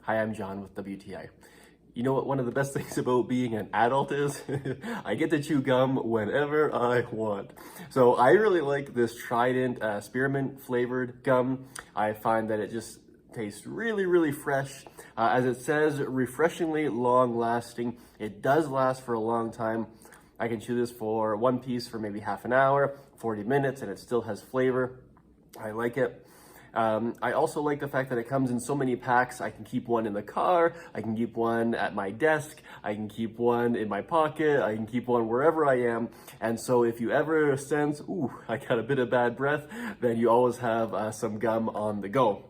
Hi, I'm John with WTI. You know what one of the best things about being an adult is? I get to chew gum whenever I want. So I really like this Trident Spearmint flavored gum. I find that it just tastes really fresh. As it says, refreshingly long lasting. It does last for a long time. I can chew this for one piece for maybe half an hour, 40 minutes, and it still has flavor. I like it. I also like the fact that it comes in so many packs. I can keep one in the car, I can keep one at my desk, I can keep one in my pocket, I can keep one wherever I am. And so if you ever sense, ooh, I got a bit of bad breath, then you always have some gum on the go.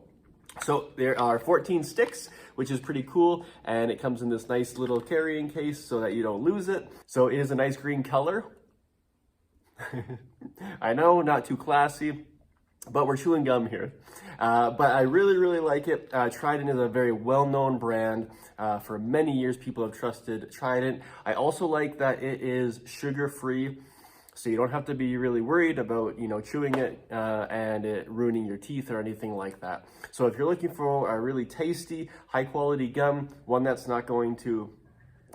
So there are 14 sticks, which is pretty cool, and it comes in this nice little carrying case so that you don't lose it. So it is a nice green color. I know, not too classy, but we're chewing gum here. But I really like it. Trident is a very well-known brand. For many years, people have trusted Trident. I also like that it is sugar-free, so you don't have to be really worried about, chewing it and it ruining your teeth or anything like that. So if you're looking for a really tasty, high-quality gum, one that's not going to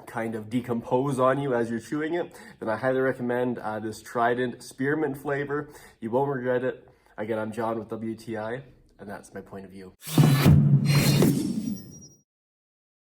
kind of decompose on you as you're chewing it, then I highly recommend this Trident Spearmint flavor. You won't regret it. Again, I'm John with WTI, and that's my point of view.